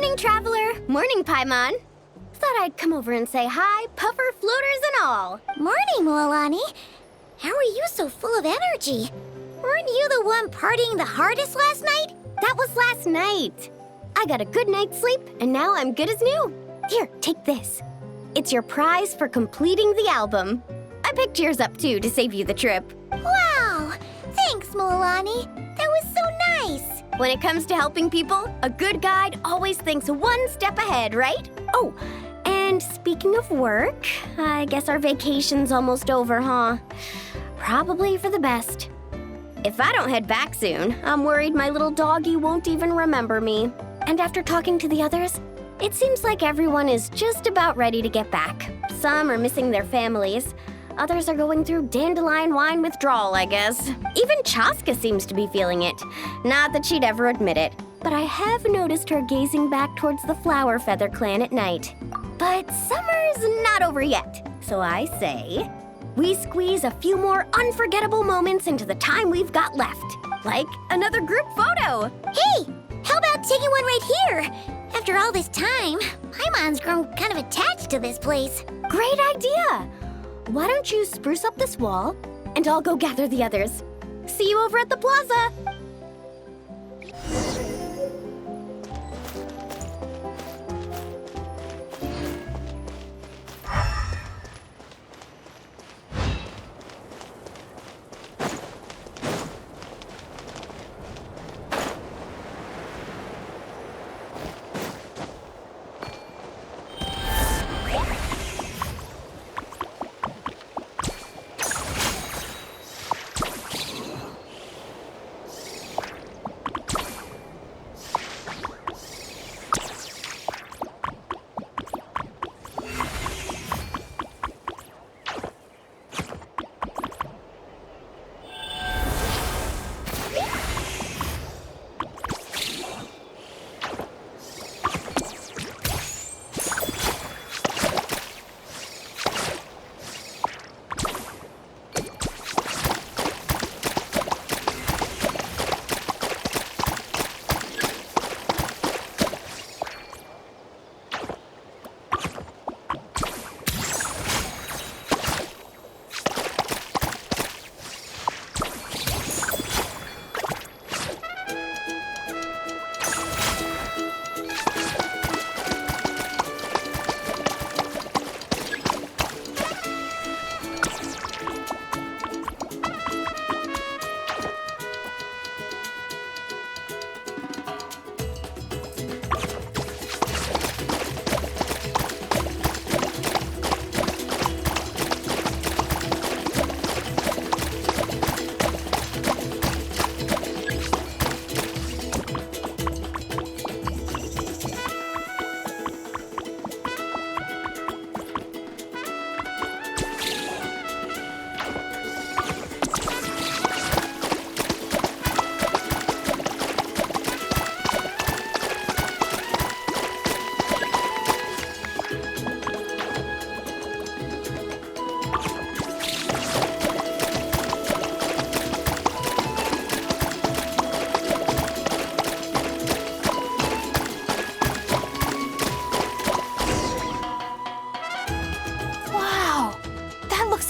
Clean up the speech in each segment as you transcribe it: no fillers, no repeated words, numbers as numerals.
Morning, Traveler. Morning, Paimon. Thought I'd come over and say hi, puffer, floaters, and all. Morning, Mualani. How are you so full of energy? Weren't you the one partying the hardest last night? That was last night. I got a good night's sleep, and now I'm good as new. Here, take this. It's your prize for completing the album. I picked yours up, too, to save you the trip. Wow! Thanks, Mualani. That was so nice. When it comes to helping people, a good guide always thinks one step ahead, right? Oh, and speaking of work, I guess our vacation's almost over, huh? Probably for the best. If I don't head back soon, I'm worried my little doggy won't even remember me. And after talking to the others, it seems like everyone is just about ready to get back. Some are missing their families. Others are going through dandelion wine withdrawal, I guess. Even Chaska seems to be feeling it. Not that she'd ever admit it, but I have noticed her gazing back towards the Flower Feather clan at night. But summer's not over yet, so I say, we squeeze a few more unforgettable moments into the time we've got left. Like another group photo. Hey, how about taking one right here? After all this time, Paimon's grown kind of attached to this place. Great idea! Why don't you spruce up this wall, and I'll go gather the others. See you over at the plaza!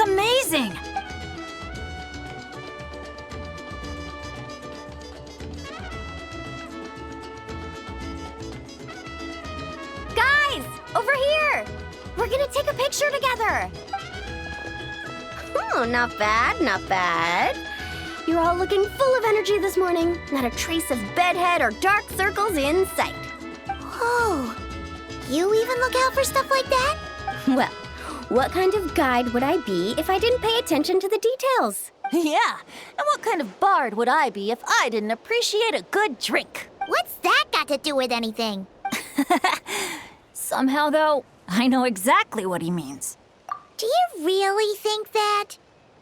Amazing! Guys, over here! We're gonna take a picture together! Oh, not bad, not bad. You're all looking full of energy this morning. Not a trace of bedhead or dark circles in sight. Oh, you even look out for stuff like that? Well, what kind of guide would I be if I didn't pay attention to the details? Yeah, and what kind of bard would I be if I didn't appreciate a good drink? What's that got to do with anything? Somehow, though, I know exactly what he means. Do you really think that?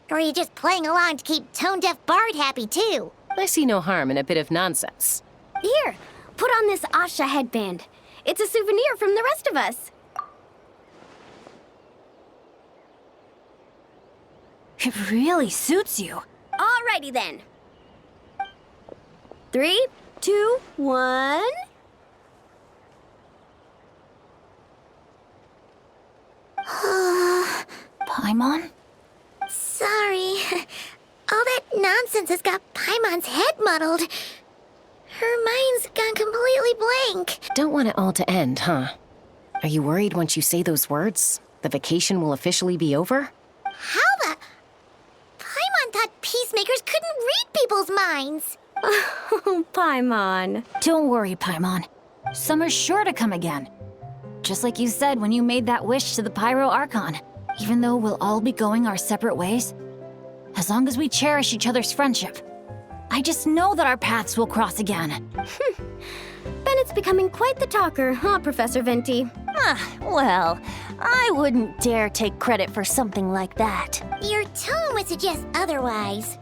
Or are you just playing along to keep tone-deaf Bard happy, too? I see no harm in a bit of nonsense. Here, put on this Asha headband. It's a souvenir from the rest of us. It really suits you. Alrighty then. 3, 2, 1... Paimon? Sorry. All that nonsense has got Paimon's head muddled. Her mind's gone completely blank. Don't want it all to end, huh? Are you worried once you say those words, the vacation will officially be over? How the... Paimon thought peacemakers couldn't read people's minds. Oh, Paimon. Don't worry, Paimon. Summer's sure to come again. Just like you said when you made that wish to the Pyro Archon. Even though we'll all be going our separate ways, as long as we cherish each other's friendship, I just know that our paths will cross again. Bennett's becoming quite the talker, huh, Professor Venti? Well, I wouldn't dare take credit for something like that. Your tone would suggest otherwise.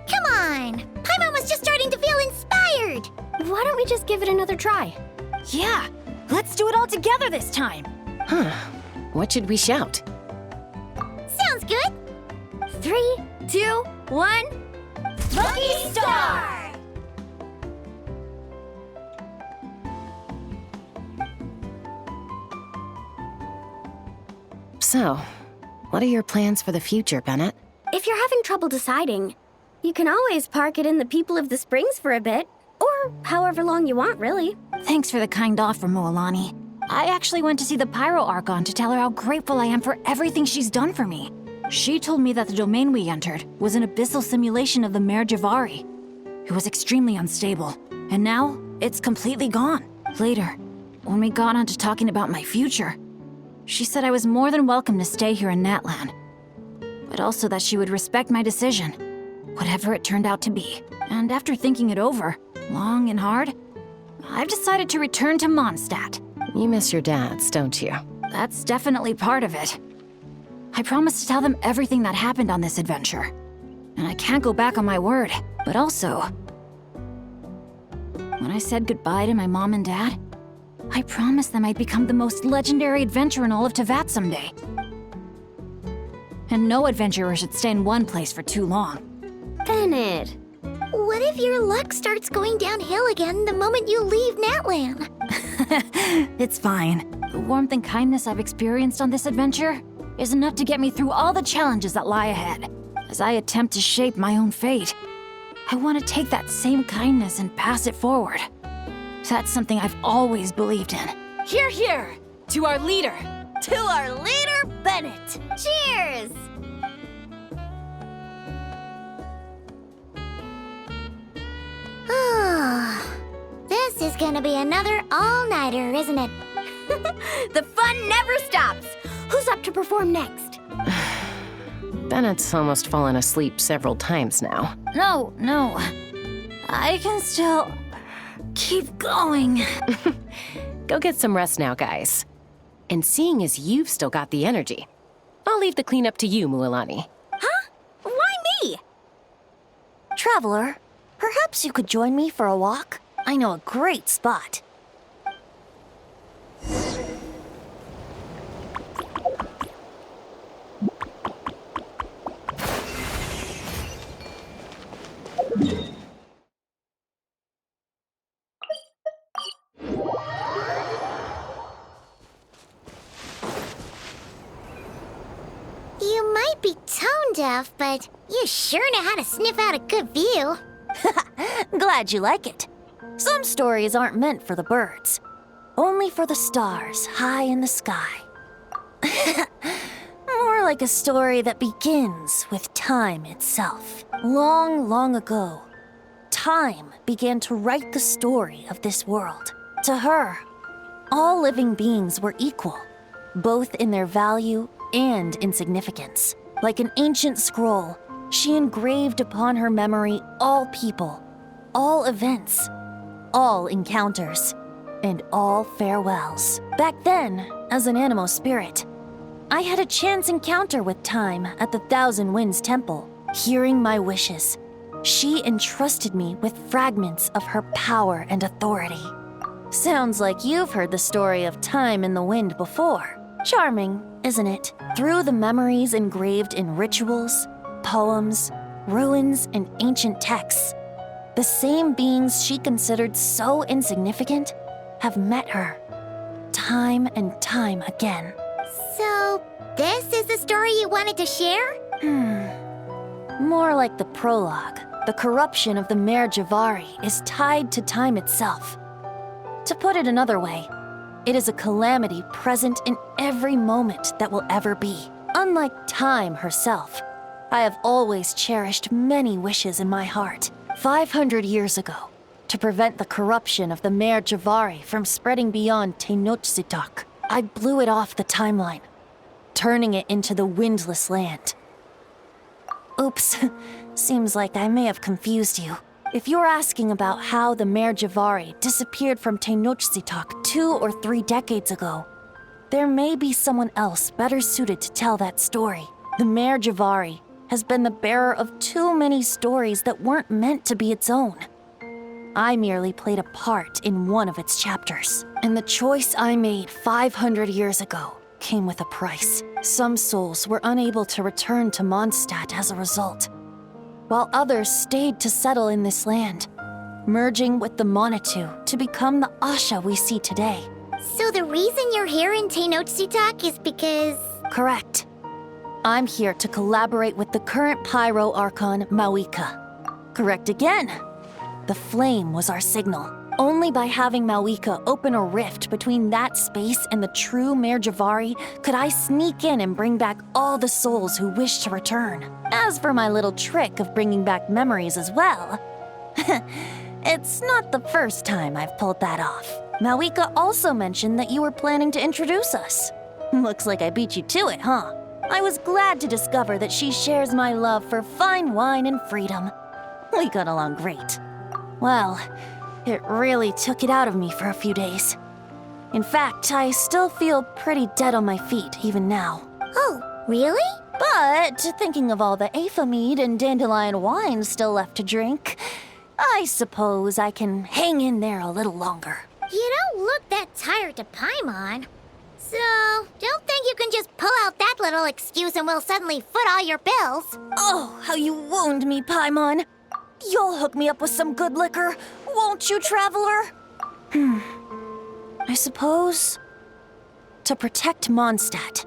Come on! Paimon was just starting to feel inspired! Why don't we just give it another try? Yeah, let's do it all together this time. Huh. What should we shout? Sounds good! 3, 2, 1. Lucky Star! So, what are your plans for the future, Bennett? If you're having trouble deciding, you can always park it in the People of the Springs for a bit. Or however long you want, really. Thanks for the kind offer, Moalani. I actually went to see the Pyro Archon to tell her how grateful I am for everything she's done for me. She told me that the domain we entered was an abyssal simulation of the Mare Javari. It was extremely unstable, and now it's completely gone. Later, when we got onto talking about my future, she said I was more than welcome to stay here in Natlan, but also that she would respect my decision, whatever it turned out to be. And after thinking it over, long and hard, I've decided to return to Mondstadt. You miss your dads, don't you? That's definitely part of it. I promised to tell them everything that happened on this adventure, and I can't go back on my word. But also, when I said goodbye to my mom and dad, I promised them I'd become the most legendary adventurer in all of Tevat someday. And no adventurer should stay in one place for too long. Bennett. What if your luck starts going downhill again the moment you leave Natlan? It's fine. The warmth and kindness I've experienced on this adventure is enough to get me through all the challenges that lie ahead. As I attempt to shape my own fate, I want to take that same kindness and pass it forward. That's something I've always believed in. Hear, hear! To our leader! To our leader, Bennett! Cheers! This is gonna be another all-nighter, isn't it? The fun never stops! Who's up to perform next? Bennett's almost fallen asleep several times now. No. I can still keep going. Go get some rest now, guys. And seeing as you've still got the energy, I'll leave the cleanup to you, Mualani. Why me? Traveler, perhaps you could join me for a walk? I know a great spot. You might be tone deaf, but you sure know how to sniff out a good view. Glad you like it. Some stories aren't meant for the birds, only for the stars high in the sky. More like a story that begins with time itself. Long, long ago, time began to write the story of this world. To her, all living beings were equal, both in their value and in significance. Like an ancient scroll, she engraved upon her memory all people, all events, all encounters, and all farewells. Back then, as an animal spirit, I had a chance encounter with time at the Thousand Winds Temple. Hearing my wishes, she entrusted me with fragments of her power and authority. Sounds like you've heard the story of time in the wind before. Charming, isn't it? Through the memories engraved in rituals, poems, ruins, and ancient texts, the same beings she considered so insignificant have met her, time and time again. So, this is the story you wanted to share? More like the prologue. The corruption of the Mare Javari is tied to time itself. To put it another way, it is a calamity present in every moment that will ever be. Unlike time herself, I have always cherished many wishes in my heart. 500 years ago, to prevent the corruption of the Mare Javari from spreading beyond Tenochtitlan, I blew it off the timeline, turning it into the Windless Land. Oops, seems like I may have confused you. If you're asking about how the Mare Javari disappeared from Tenochtitlan 2 or 3 decades ago, there may be someone else better suited to tell that story. The Mare Javari has been the bearer of too many stories that weren't meant to be its own. I merely played a part in one of its chapters, and the choice I made 500 years ago came with a price. Some souls were unable to return to Mondstadt as a result, while others stayed to settle in this land, merging with the Monitu to become the Asha we see today. So the reason you're here in Tenochtitlan is because... Correct. I'm here to collaborate with the current Pyro Archon, Mawika. Correct again. The flame was our signal. Only by having Mawika open a rift between that space and the true Mare Javari could I sneak in and bring back all the souls who wish to return. As for my little trick of bringing back memories as well, it's not the first time I've pulled that off. Mawika also mentioned that you were planning to introduce us. Looks like I beat you to it, huh? I was glad to discover that she shares my love for fine wine and freedom. We got along great. Well, it really took it out of me for a few days. In fact, I still feel pretty dead on my feet even now. Oh, really? But thinking of all the Aether mead and dandelion wine still left to drink, I suppose I can hang in there a little longer. You don't look that tired to Paimon. So, don't think you can just pull out that little excuse and we'll suddenly foot all your bills. Oh, how you wound me, Paimon. You'll hook me up with some good liquor, won't you, traveler? I suppose to protect Mondstadt,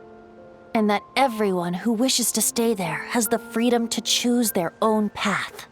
and that everyone who wishes to stay there has the freedom to choose their own path.